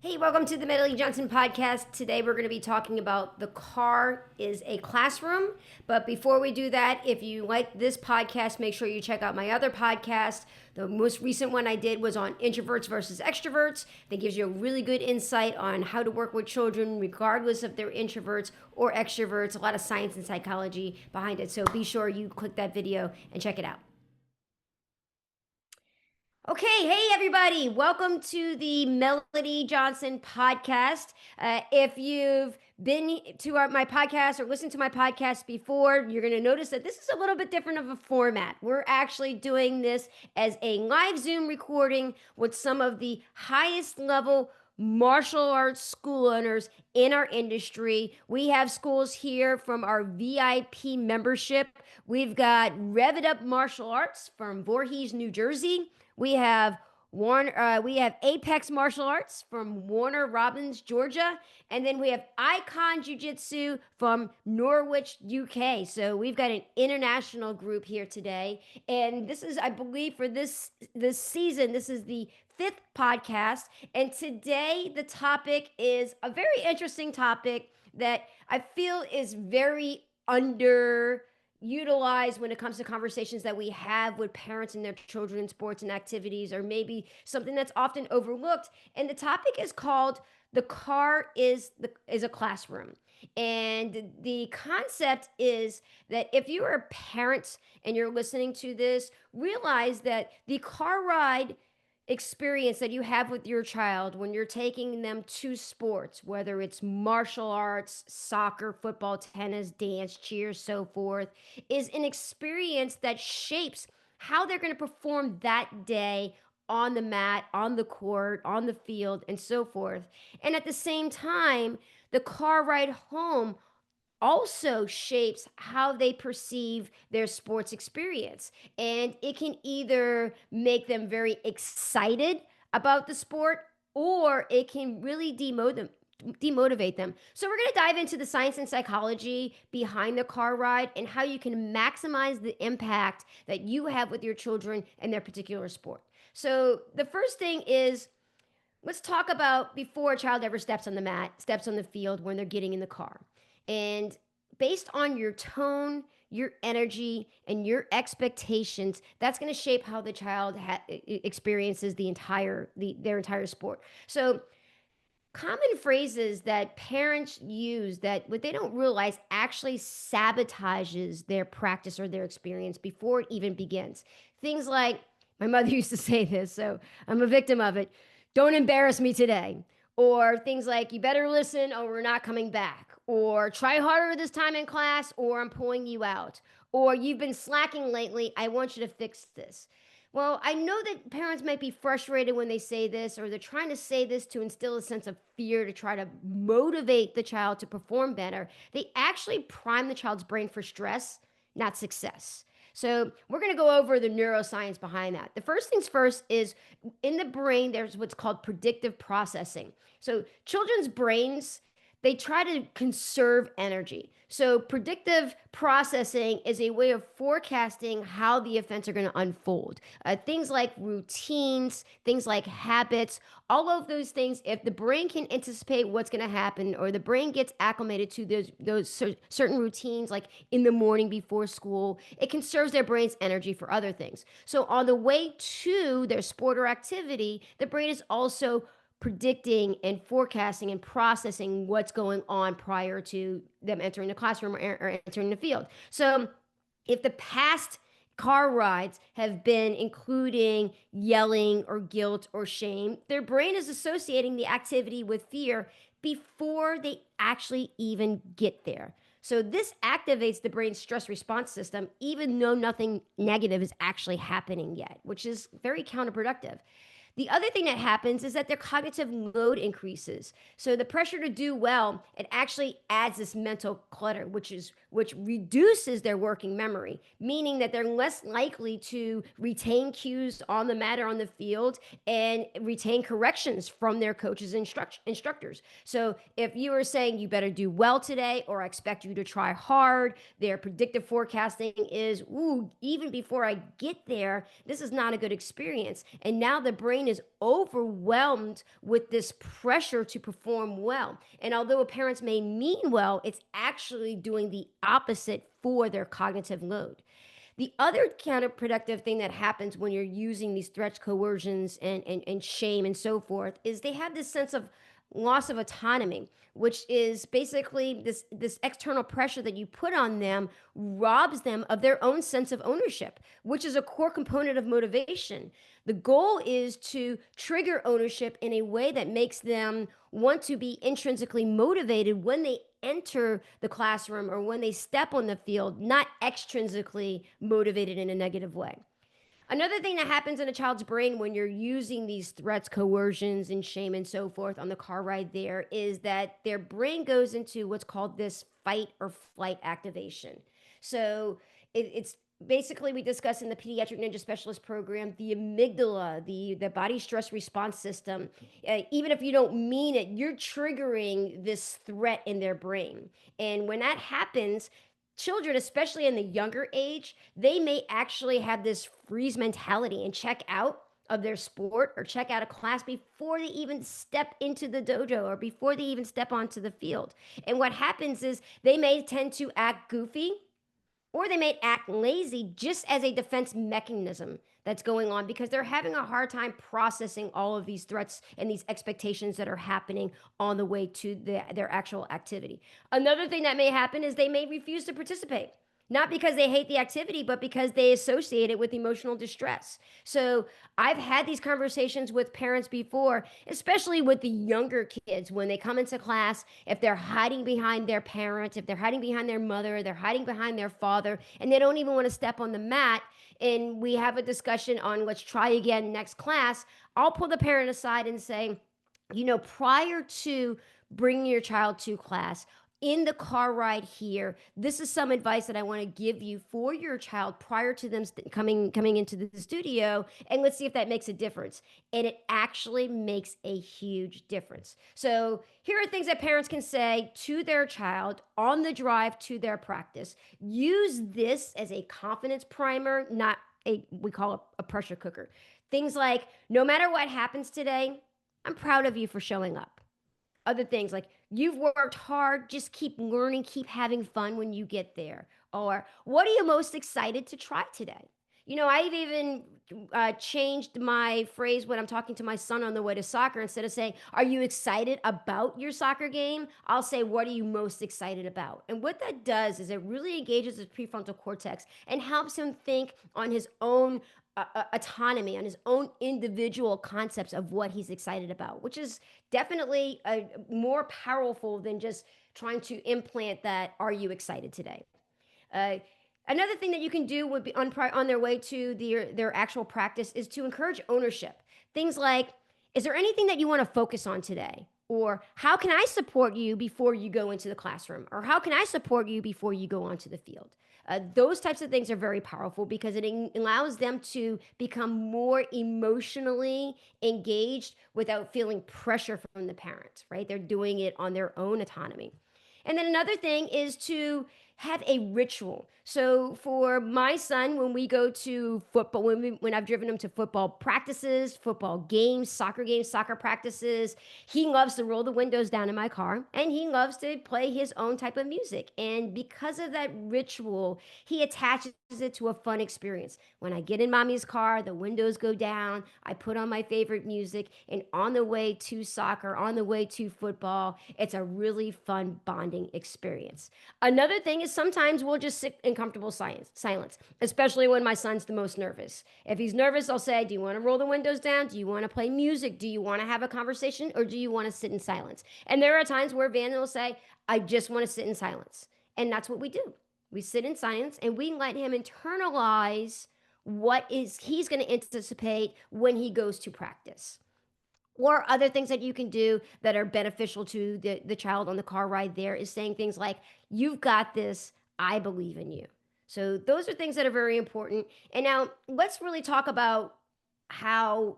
Hey, welcome to the Medley Johnson podcast. Today we're going to be talking about the car is a classroom. But before we do that, if you like this podcast, make sure you check out my other podcast. The most recent one I did was on introverts versus extroverts. That gives you a really good insight on how to work with children, regardless if they're introverts or extroverts. A lot of science and psychology behind it. So be sure you click that video and check it out. Okay, hey everybody, welcome to the Melody Johnson podcast. If you've been to my podcast or listened to my podcast before, you're going to notice that this is a little bit different of a format. We're actually doing this as a live Zoom recording with some of the highest level martial arts school owners in our industry. We have schools here from our VIP membership. We've got Rev It Up Martial Arts from Voorhees, New Jersey. We have Apex Martial Arts from Warner Robins, Georgia, and then we have Icon Jiu Jitsu from Norwich, UK. So we've got an international group here today, and this is, I believe, for this season, this is the fifth podcast, and today the topic is a very interesting topic that I feel is very utilized when it comes to conversations that we have with parents and their children in sports and activities, or maybe something that's often overlooked. And the topic is called "The Car is a Classroom." And the concept is that if you are a parent and you're listening to this, realize that the car ride experience that you have with your child when you're taking them to sports, whether it's martial arts, soccer, football, tennis, dance, cheer, so forth, is an experience that shapes how they're going to perform that day on the mat, on the court, on the field, and so forth. And at the same time, the car ride home also shapes how they perceive their sports experience. And it can either make them very excited about the sport, or it can really demotivate them. So we're going to dive into the science and psychology behind the car ride and how you can maximize the impact that you have with your children and their particular sport. So the first thing is, let's talk about before a child ever steps on the mat, steps on the field, when they're getting in the car. And based on your tone, your energy, and your expectations, that's going to shape how the child experiences their entire sport. So common phrases that parents use that what they don't realize actually sabotages their practice or their experience before it even begins. Things like, my mother used to say this, so I'm a victim of it: "Don't embarrass me today." Or things like, "You better listen or we're not coming back." Or, "Try harder this time in class or I'm pulling you out." Or, "You've been slacking lately. I want you to fix this." Well, I know that parents might be frustrated when they say this, or they're trying to say this to instill a sense of fear to try to motivate the child to perform better. They actually prime the child's brain for stress, not success. So, we're going to go over the neuroscience behind that. The first things first is, in the brain, there's what's called predictive processing. So, children's brains, they try to conserve energy. So, predictive processing is a way of forecasting how the events are going to unfold. Things like routines, things like habits, all of those things, if the brain can anticipate what's going to happen, or the brain gets acclimated to certain routines, like in the morning before school, it conserves their brain's energy for other things. So, on the way to their sport or activity, the brain is also predicting and forecasting and processing what's going on prior to them entering the classroom or entering the field. So if the past car rides have been including yelling or guilt or shame, their brain is associating the activity with fear before they actually even get there. So this activates the brain's stress response system, even though nothing negative is actually happening yet, which is very counterproductive. The other thing that happens is that their cognitive load increases. So the pressure to do well, it actually adds this mental clutter, which reduces their working memory, meaning that they're less likely to retain cues on the mat or on the field and retain corrections from their coaches and instructors. So if you are saying you better do well today, or I expect you to try hard, their predictive forecasting is, ooh, even before I get there, this is not a good experience. And now the brain brain is overwhelmed with this pressure to perform well. And although parents may mean well, it's actually doing the opposite for their cognitive load. The other counterproductive thing that happens when you're using these threats, coercions, and shame and so forth is they have this sense of loss of autonomy, which is basically this external pressure that you put on them robs them of their own sense of ownership, which is a core component of motivation. The goal is to trigger ownership in a way that makes them want to be intrinsically motivated when they enter the classroom or when they step on the field, not extrinsically motivated in a negative way. Another thing that happens in a child's brain when you're using these threats, coercions, and shame and so forth on the car ride there is that their brain goes into what's called this fight or flight activation. So it's basically, we discuss in the pediatric ninja specialist program, the amygdala, the body stress response system. Even if you don't mean it, you're triggering this threat in their brain. And when that happens, children, especially in the younger age, they may actually have this freeze mentality and check out of their sport or check out a class before they even step into the dojo or before they even step onto the field. And what happens is they may tend to act goofy or they may act lazy just as a defense mechanism that's going on because they're having a hard time processing all of these threats and these expectations that are happening on the way to their actual activity. Another thing that may happen is they may refuse to participate. Not because they hate the activity, but because they associate it with emotional distress. So I've had these conversations with parents before, especially with the younger kids when they come into class. If they're hiding behind their parent, if they're hiding behind their mother, they're hiding behind their father, and they don't even want to step on the mat, and we have a discussion on let's try again next class, I'll pull the parent aside and say, prior to bringing your child to class, in the car ride here, this is some advice that I want to give you for your child prior to them coming into the studio, and let's see if that makes a difference. And it actually makes a huge difference. So here are things that parents can say to their child on the drive to their practice. Use this as a confidence primer, not we call it a pressure cooker. Things like, no matter what happens today, I'm proud of you for showing up. Other things like, you've worked hard, just keep learning, keep having fun when you get there. Or, what are you most excited to try today? I've even changed my phrase when I'm talking to my son on the way to soccer. Instead of saying, are you excited about your soccer game? I'll say, what are you most excited about? And what that does is it really engages his prefrontal cortex and helps him think on his own autonomy, on his own individual concepts of what he's excited about, which is definitely more powerful than just trying to implant that, are you excited today? Uh, Another thing that you can do would be on their way to their actual practice is to encourage ownership. Things like, is there anything that you want to focus on today? Or how can I support you before you go into the classroom? Or how can I support you before you go onto the field? Those types of things are very powerful because it allows them to become more emotionally engaged without feeling pressure from the parent, right? They're doing it on their own autonomy. And then another thing is to have a ritual. So for my son, when we go to football, when I've driven him to football practices, football games, soccer practices, he loves to roll the windows down in my car and he loves to play his own type of music. And because of that ritual, he attaches it to a fun experience. When I get in mommy's car, the windows go down, I put on my favorite music, and on the way to soccer, on the way to football, it's a really fun bonding experience. Another thing is sometimes we'll just sit in comfortable silence, especially when my son's the most nervous. If he's nervous, I'll say, do you want to roll the windows down? Do you want to play music? Do you want to have a conversation? Or do you want to sit in silence? And there are times where Van will say, I just want to sit in silence. And that's what we do. We sit in silence and we let him internalize what is he's going to anticipate when he goes to practice. Or other things that you can do that are beneficial to the child on the car ride there is saying things like, you've got this, I believe in you. So those are things that are very important. And now let's really talk about how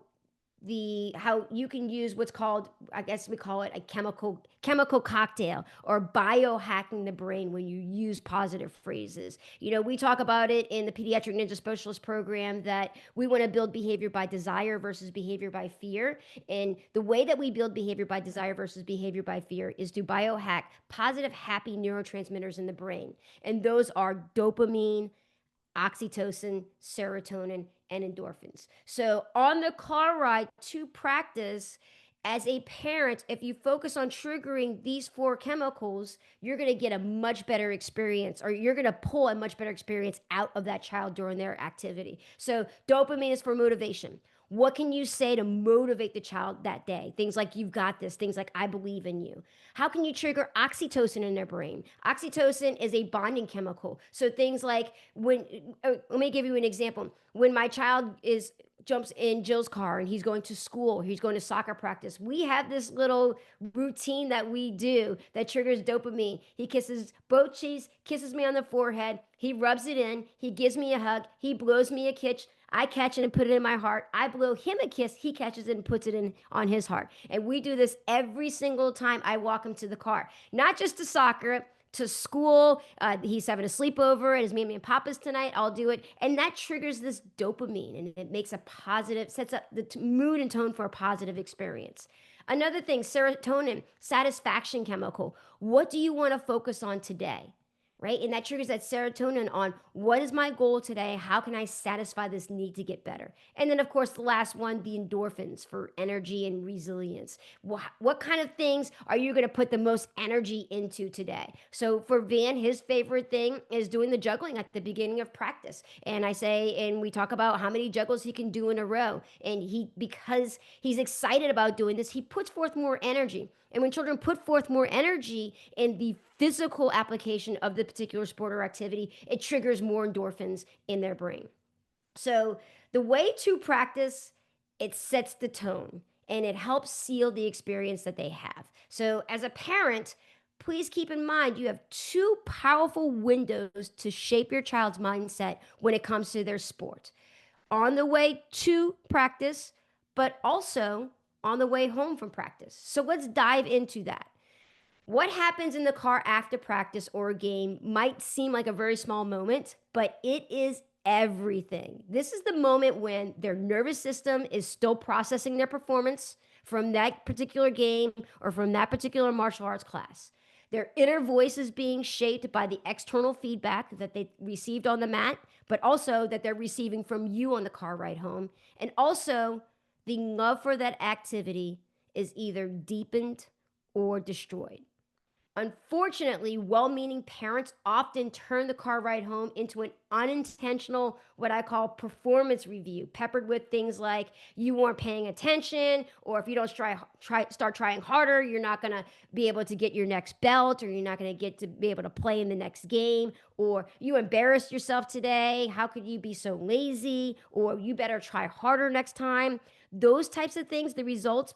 the how you can use what's called, I guess we call it a chemical cocktail, or biohacking the brain when you use positive phrases. We talk about it in the Pediatric Ninja Specialist program that we want to build behavior by desire versus behavior by fear. And the way that we build behavior by desire versus behavior by fear is to biohack positive, happy neurotransmitters in the brain. And those are dopamine, oxytocin, serotonin, and endorphins. So, on the car ride to practice, as a parent, if you focus on triggering these four chemicals, you're going to get a much better experience, or you're going to pull a much better experience out of that child during their activity. So, dopamine is for motivation. What can you say to motivate the child that day? Things like, you've got this, things like, I believe in you. How can you trigger oxytocin in their brain? Oxytocin is a bonding chemical. So things like, let me give you an example. When my child is jumps in Jill's car and he's going to school, he's going to soccer practice, we have this little routine that we do that triggers dopamine. He kisses both cheeks, kisses me on the forehead, he rubs it in, he gives me a hug, he blows me a kiss, I catch it and put it in my heart. I blow him a kiss. He catches it and puts it in on his heart. And we do this every single time I walk him to the car. Not just to soccer, to school. He's having a sleepover at his Mammy and Papa's tonight. I'll do it. And that triggers this dopamine, and it makes a positive, sets up the mood and tone for a positive experience. Another thing, serotonin, satisfaction chemical. What do you want to focus on today? Right? And that triggers that serotonin on, what is my goal today? How can I satisfy this need to get better? And then, of course, the last one, the endorphins for energy and resilience. What kind of things are you going to put the most energy into today? So for Van, his favorite thing is doing the juggling at the beginning of practice. And we talk about how many juggles he can do in a row. And because he's excited about doing this, he puts forth more energy. And when children put forth more energy in the physical application of the particular sport or activity, it triggers more endorphins in their brain. So the way to practice, it sets the tone and it helps seal the experience that they have. So as a parent, please keep in mind you have two powerful windows to shape your child's mindset when it comes to their sport. On the way to practice, but also on the way home from practice. So let's dive into that. What happens in the car after practice or a game might seem like a very small moment, but it is everything. This is the moment when their nervous system is still processing their performance from that particular game or from that particular martial arts class. Their inner voice is being shaped by the external feedback that they received on the mat, but also that they're receiving from you on the car ride home. And also, the love for that activity is either deepened or destroyed. Unfortunately, well meaning parents often turn the car ride home into an unintentional, what I call performance review, peppered with things like, you weren't paying attention, or if you don't start trying harder, you're not going to be able to get your next belt, or you're not going to get to be able to play in the next game, or you embarrassed yourself today. How could you be so lazy? Or you better try harder next time. Those types of things, the results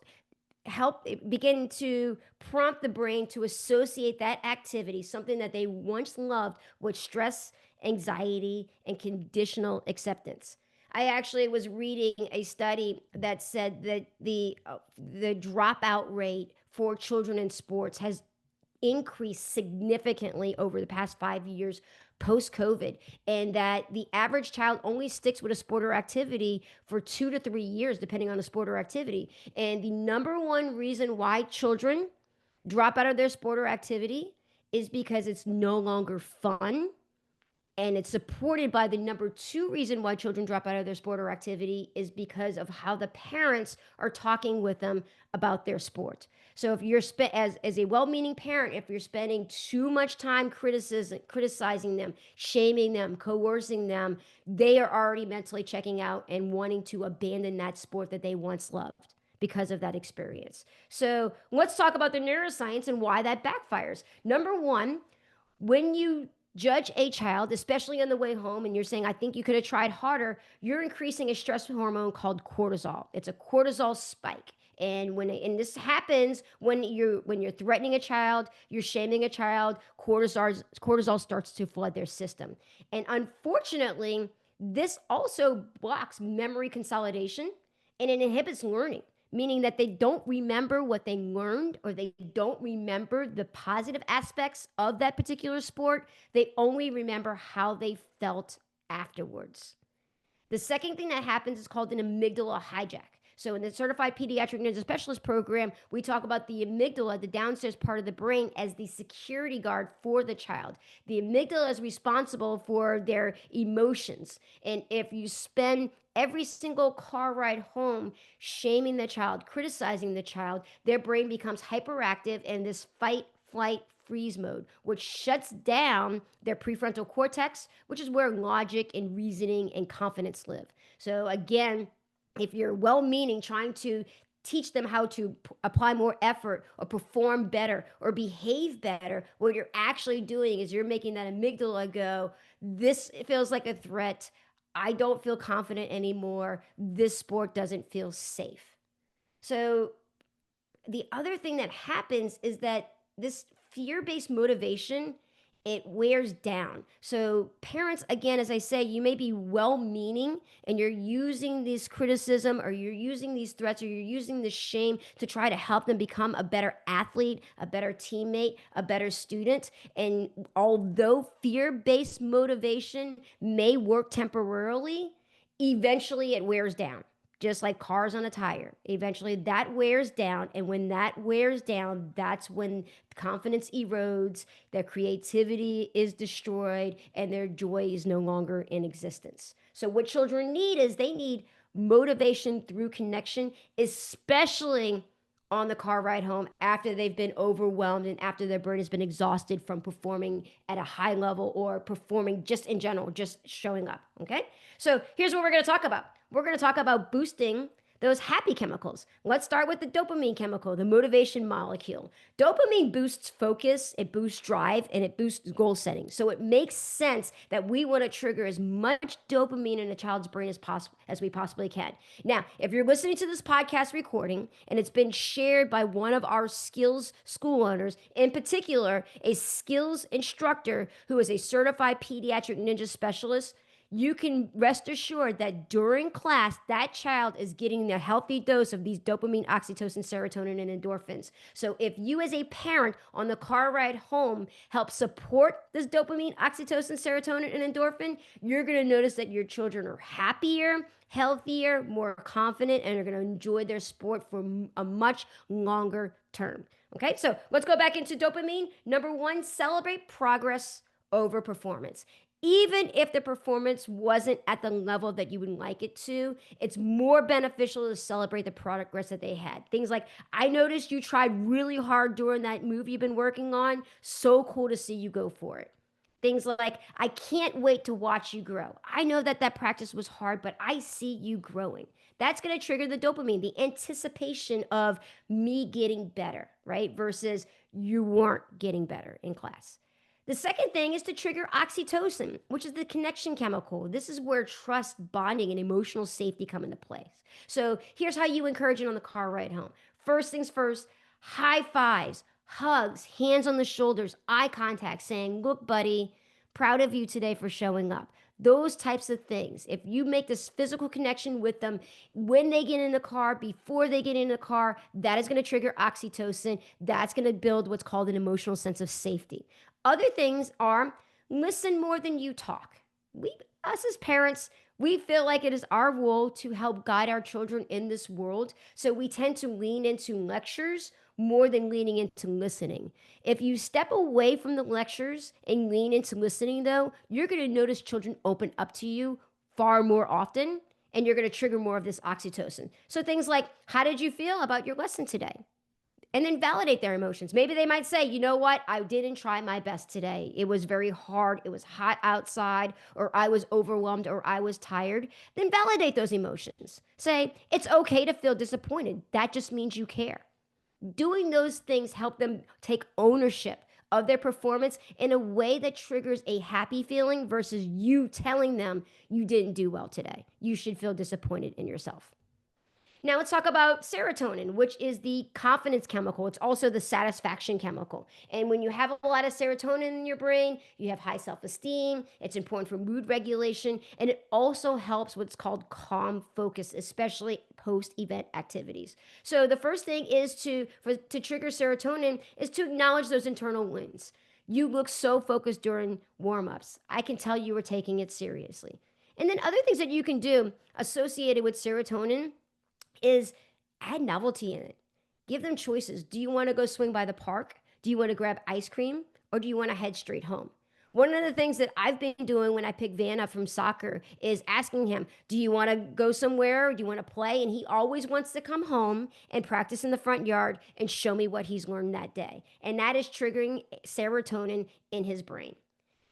help begin to prompt the brain to associate that activity, something that they once loved, with stress, anxiety, and conditional acceptance. I actually was reading a study that said that the dropout rate for children in sports has increased significantly over the past 5 years post COVID, and that the average child only sticks with a sport or activity for 2 to 3 years, depending on the sport or activity. And the number one reason why children drop out of their sport or activity is because it's no longer fun, and it's supported by the number two reason why children drop out of their sport or activity is because of how the parents are talking with them about their sport. So if you're as a well-meaning parent, if you're spending too much time criticizing them, shaming them, coercing them, they are already mentally checking out and wanting to abandon that sport that they once loved because of that experience. So let's talk about the neuroscience and why that backfires. Number one, when you judge a child, especially on the way home, and you're saying, I think you could have tried harder, you're increasing a stress hormone called cortisol. It's a cortisol spike. And this happens when you're threatening a child, you're shaming a child, cortisol starts to flood their system. And unfortunately, this also blocks memory consolidation And it inhibits learning, meaning that they don't remember what they learned or they don't remember the positive aspects of that particular sport. They only remember how they felt afterwards. The second thing that happens is called an amygdala hijack. So, in the Certified Pediatric Ninja Specialist program, we talk about the amygdala, the downstairs part of the brain, as the security guard for the child. The amygdala is responsible for their emotions. And if you spend every single car ride home shaming the child, criticizing the child, their brain becomes hyperactive in this fight, flight, freeze mode, which shuts down their prefrontal cortex, which is where logic and reasoning and confidence live. So, again, if you're well meaning, trying to teach them how to apply more effort or perform better or behave better, what you're actually doing is you're making that amygdala go, this feels like a threat. I don't feel confident anymore. This sport doesn't feel safe. So, the other thing that happens is that this fear-based motivation, it wears down. So parents, again, as I say, you may be well-meaning and you're using this criticism or you're using these threats or you're using this shame to try to help them become a better athlete, a better teammate, a better student. And although fear-based motivation may work temporarily, eventually it wears down, just like cars on a tire. Eventually that wears down. And when that wears down, that's when confidence erodes, their creativity is destroyed, and their joy is no longer in existence. So, what children need is they need motivation through connection, especially on the car ride home after they've been overwhelmed and after their brain has been exhausted from performing at a high level or performing just in general, just showing up. Okay. So here's what we're going to talk about. We're going to talk about boosting those happy chemicals. Let's start with the dopamine chemical, the motivation molecule. Dopamine boosts focus, it boosts drive, and it boosts goal setting. So it makes sense that we want to trigger as much dopamine in a child's brain as possible as we possibly can. Now, if you're listening to this podcast recording and it's been shared by one of our SKILLZ school owners, in particular, a SKILLZ instructor who is a certified pediatric ninja specialist, you can rest assured that during class, that child is getting a healthy dose of these dopamine, oxytocin, serotonin, and endorphins. So if you as a parent on the car ride home help support this dopamine, oxytocin, serotonin, and endorphin, you're going to notice that your children are happier, healthier, more confident, and are going to enjoy their sport for a much longer term. Okay, so let's go back into dopamine. Number one, celebrate progress over performance. Even if the performance wasn't at the level that you would like it to, it's more beneficial to celebrate the progress that they had. Things like, I noticed you tried really hard during that move you've been working on. So cool to see you go for it. Things like, I can't wait to watch you grow. I know that that practice was hard, but I see you growing. That's going to trigger the dopamine, the anticipation of me getting better, right? Versus you weren't getting better in class. The second thing is to trigger oxytocin, which is the connection chemical. This is where trust, bonding, and emotional safety come into place. So here's how you encourage it on the car ride home. First things first, high fives, hugs, hands on the shoulders, eye contact, saying, look, buddy, proud of you today for showing up. Those types of things. If you make this physical connection with them when they get in the car, before they get in the car, that is going to trigger oxytocin. That's going to build what's called an emotional sense of safety. Other things are listen more than you talk. Us as parents, we feel like it is our role to help guide our children in this world. So we tend to lean into lectures more than leaning into listening. If you step away from the lectures and lean into listening, though, you're going to notice children open up to you far more often, and you're going to trigger more of this oxytocin. So things like, how did you feel about your lesson today? And then validate their emotions. Maybe they might say, you know what? I didn't try my best today. It was very hard. It was hot outside, or I was overwhelmed, or I was tired. Then validate those emotions. Say, it's okay to feel disappointed. That just means you care. Doing those things help them take ownership of their performance in a way that triggers a happy feeling versus you telling them you didn't do well today. You should feel disappointed in yourself. Now let's talk about serotonin, which is the confidence chemical. It's also the satisfaction chemical. And when you have a lot of serotonin in your brain, you have high self-esteem. It's important for mood regulation, and it also helps what's called calm focus, especially post-event activities. So the first thing is to trigger serotonin is to acknowledge those internal wins. You look so focused during warm-ups. I can tell you were taking it seriously. And then other things that you can do associated with serotonin is add novelty in it. Give them choices. Do you want to go swing by the park? Do you want to grab ice cream? Or do you want to head straight home? One of the things that I've been doing when I pick Van up from soccer is asking him, do you want to go somewhere? Or do you want to play? And he always wants to come home and practice in the front yard and show me what he's learned that day. And that is triggering serotonin in his brain.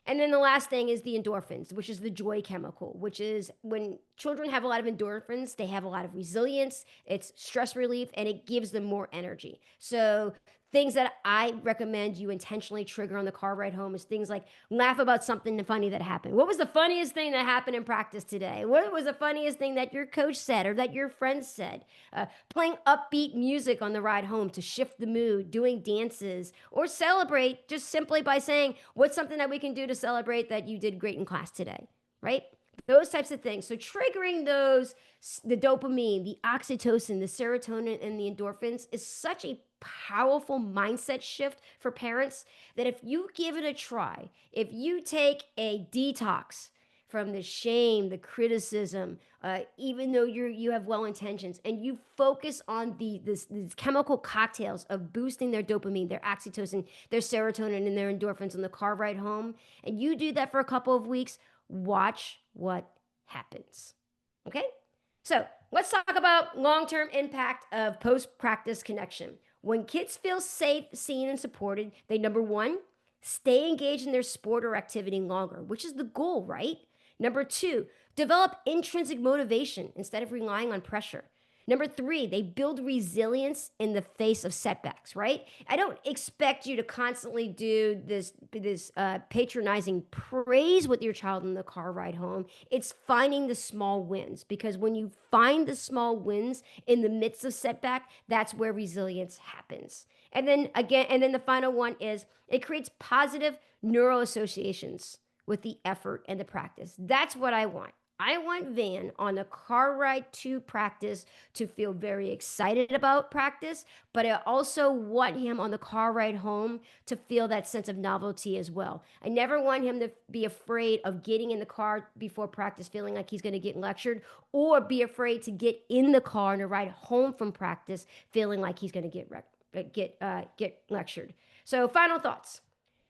And then the last thing is the endorphins, which is the joy chemical, which is when children have a lot of endorphins, they have a lot of resilience, it's stress relief, and it gives them more energy. So, things that I recommend you intentionally trigger on the car ride home is things like laugh about something funny that happened. What was the funniest thing that happened in practice today? What was the funniest thing that your coach said or that your friend said? Playing upbeat music on the ride home to shift the mood, doing dances, or celebrate just simply by saying, what's something that we can do to celebrate that you did great in class today, right? Those types of things. So triggering those, the dopamine, the oxytocin, the serotonin, and the endorphins is such a powerful mindset shift for parents that if you give it a try, if you take a detox from the shame, the criticism, even though you have well intentions, and you focus on these chemical cocktails of boosting their dopamine, their oxytocin, their serotonin, and their endorphins on the car ride home, and you do that for a couple of weeks, watch what happens. Okay? So let's talk about long term impact of post practice connection. When kids feel safe, seen, and supported, they number one, stay engaged in their sport or activity longer, which is the goal, right? Number two, develop intrinsic motivation instead of relying on pressure. Number three, they build resilience in the face of setbacks, right? I don't expect you to constantly do this patronizing praise with your child in the car ride home. It's finding the small wins, because when you find the small wins in the midst of setback, that's where resilience happens. And then the final one is it creates positive neural associations with the effort and the practice. That's what I want. I want Van on the car ride to practice to feel very excited about practice, but I also want him on the car ride home to feel that sense of novelty as well. I never want him to be afraid of getting in the car before practice, feeling like he's going to get lectured, or be afraid to get in the car and to ride home from practice, feeling like he's going to get lectured. So, final thoughts.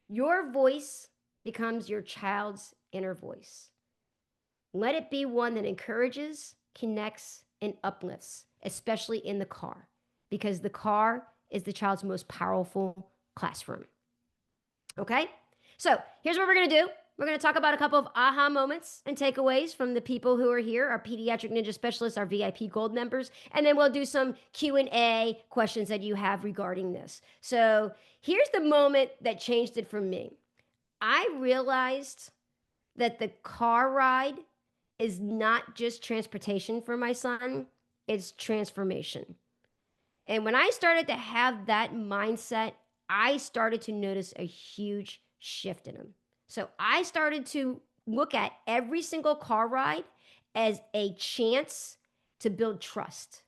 Your voice becomes your child's inner voice. Let it be one that encourages, connects, and uplifts, especially in the car, because the car is the child's most powerful classroom. Okay? So here's what we're going to do. We're going to talk about a couple of aha moments and takeaways from the people who are here, our pediatric ninja specialists, our VIP gold members, and then we'll do some Q&A questions that you have regarding this. So here's the moment that changed it for me. I realized that the car ride is not just transportation for my son, it's transformation. And when I started to have that mindset, I started to notice a huge shift in him. So I started to look at every single car ride as a chance to build trust,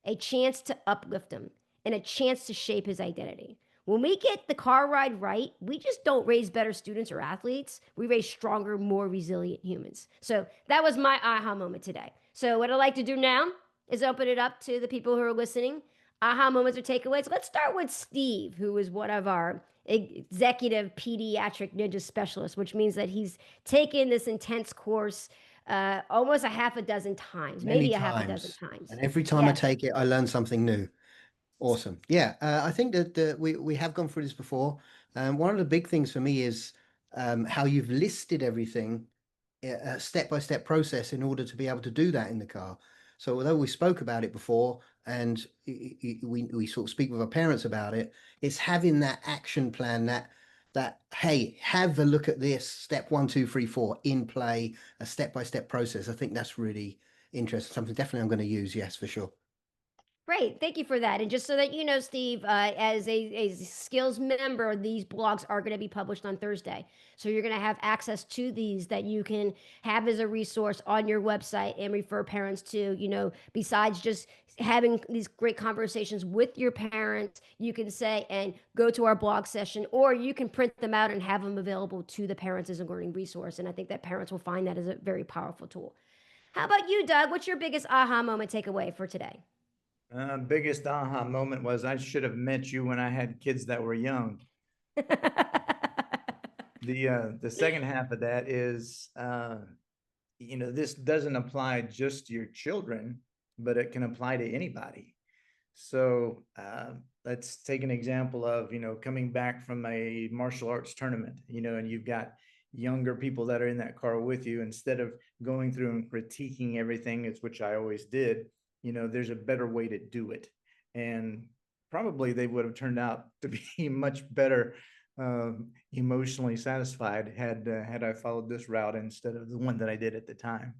a chance to uplift him, and a chance to shape his identity. When we get the car ride right, we just don't raise better students or athletes. We raise stronger, more resilient humans. So that was my aha moment today. So what I'd like to do now is open it up to the people who are listening. Aha moments or takeaways. Let's start with Steve, who is one of our executive pediatric ninja specialists, which means that he's taken this intense course almost a half a dozen times, Many maybe a half a dozen times. times. And every time I Yes. take it, I learn something new. Awesome. Yeah, I think that we have gone through this before. One of the big things for me is how you've listed everything, a step-by-step process in order to be able to do that in the car. So although we spoke about it before and we sort of speak with our parents about it, it's having that action plan that hey, have a look at this step 1, 2, 3, 4 in play, a step-by-step process. I think that's really interesting. Something definitely I'm going to use. Yes, for sure. Great. Thank you for that. And just so that you know, Steve, as a skills member, these blogs are going to be published on Thursday. So you're going to have access to these that you can have as a resource on your website and refer parents to, besides just having these great conversations with your parents, you can say and go to our blog session, or you can print them out and have them available to the parents as a learning resource. And I think that parents will find that as a very powerful tool. How about you, Doug? What's your biggest aha moment takeaway for today? Biggest aha moment was I should have met you when I had kids that were young. The second half of that is this doesn't apply just to your children, but it can apply to anybody. So let's take an example of coming back from a martial arts tournament, and you've got younger people that are in that car with you. Instead of going through and critiquing everything, it's which I always did. There's a better way to do it, and probably they would have turned out to be much better emotionally satisfied had I followed this route instead of the one that I did at the time.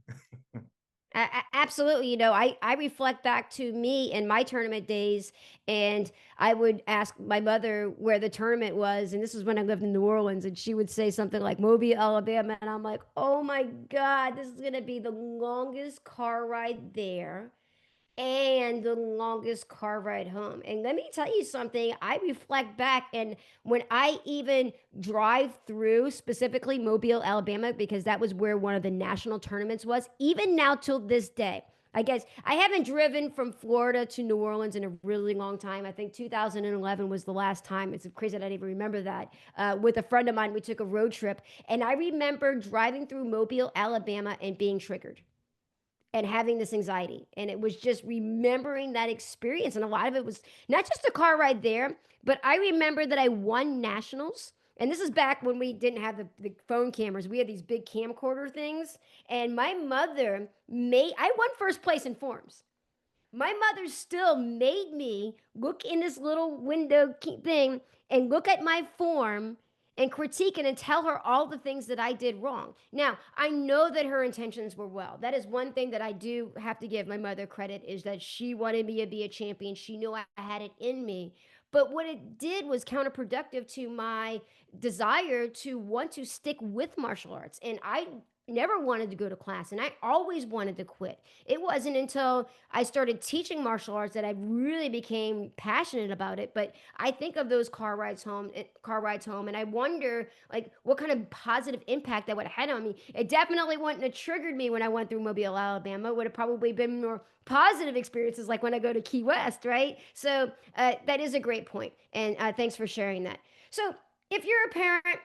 Absolutely. I reflect back to me in my tournament days, and I would ask my mother where the tournament was. And this was when I lived in New Orleans, and she would say something like Mobile, Alabama. And I'm like, oh my God, this is going to be the longest car ride there and the longest car ride home. And let me tell you something, I reflect back, and when I even drive through specifically Mobile, Alabama, because that was where one of the national tournaments was, even now till this day. I guess I haven't driven from Florida to New Orleans in a really long time. I think 2011 was the last time. It's crazy that I even remember that. With a friend of mine, we took a road trip, and I remember driving through Mobile, Alabama, and being triggered and having this anxiety. And it was just remembering that experience. And a lot of it was not just a car ride there, but I remember that I won nationals. And this is back when we didn't have the phone cameras. We had these big camcorder things. And my mother I won first place in forms. My mother still made me look in this little window thing and look at my form and critique it and tell her all the things that I did wrong. Now, I know that her intentions were well. That is one thing that I do have to give my mother credit, is that she wanted me to be a champion. She knew I had it in me. But what it did was counterproductive to my desire to want to stick with martial arts. And I never wanted to go to class, and I always wanted to quit. It wasn't until I started teaching martial arts that I really became passionate about it. But I think of those car rides home, and I wonder like what kind of positive impact that would have had on me. It definitely wouldn't have triggered me when I went through Mobile, Alabama. It would have probably been more positive experiences, like when I go to Key West, right? So that is a great point, and thanks for sharing that. So if you're a parent,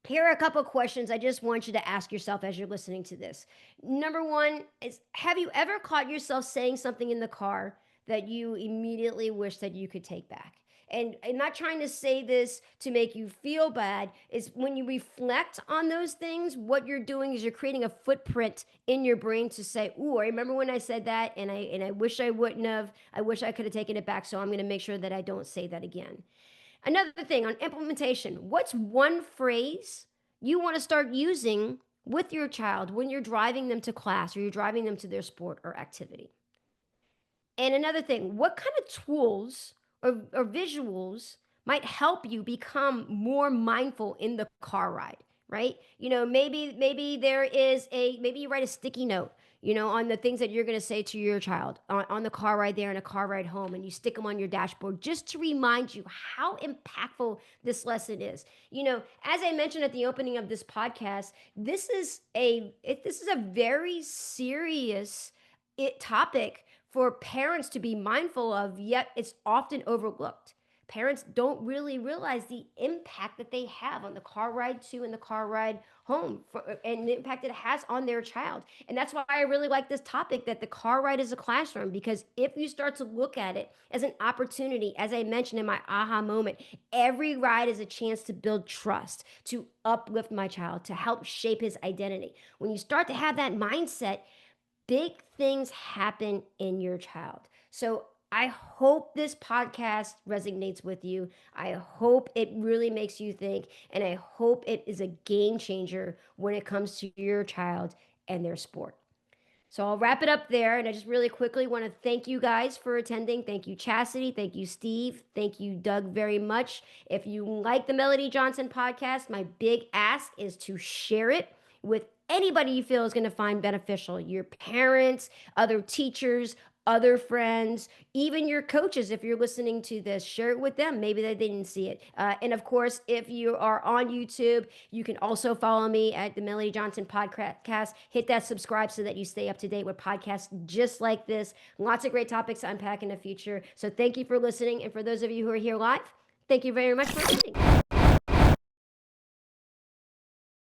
here are a couple of questions I just want you to ask yourself as you're listening to this. Number one is, have you ever caught yourself saying something in the car that you immediately wish that you could take back? And I'm not trying to say this to make you feel bad. Is when you reflect on those things, what you're doing is you're creating a footprint in your brain to say, "Ooh, I remember when I said that, and I wish I wouldn't have. I wish I could have taken it back. So I'm going to make sure that I don't say that again." Another thing on implementation, what's one phrase you want to start using with your child when you're driving them to class or you're driving them to their sport or activity? And another thing, what kind of tools or visuals might help you become more mindful in the car ride, right? Maybe there is maybe you write a sticky note, on the things that you're going to say to your child on the car ride there and a car ride home, and you stick them on your dashboard just to remind you how impactful this lesson is. As I mentioned at the opening of this podcast, this is a very serious topic for parents to be mindful of, yet it's often overlooked. Parents don't really realize the impact that they have on the car ride to and the car ride home, and the impact it has on their child. And that's why I really like this topic, that the car ride is a classroom, because if you start to look at it as an opportunity, as I mentioned in my aha moment, every ride is a chance to build trust, to uplift my child, to help shape his identity. When you start to have that mindset, big things happen in your child. So I hope this podcast resonates with you. I hope it really makes you think, and I hope it is a game changer when it comes to your child and their sport. So I'll wrap it up there. And I just really quickly want to thank you guys for attending. Thank you, Chastity. Thank you, Steve. Thank you, Doug, very much. If you like the Melody Johnson podcast, my big ask is to share it with anybody you feel is going to find beneficial, your parents, other teachers, other friends, even your coaches. If you're listening to this, share it with them. Maybe they didn't see it. And of course, if you are on YouTube, you can also follow me at the Melody Johnson podcast. Hit that subscribe so that you stay up to date with podcasts just like this. Lots of great topics to unpack in the future. So thank you for listening. And for those of you who are here live, thank you very much for listening.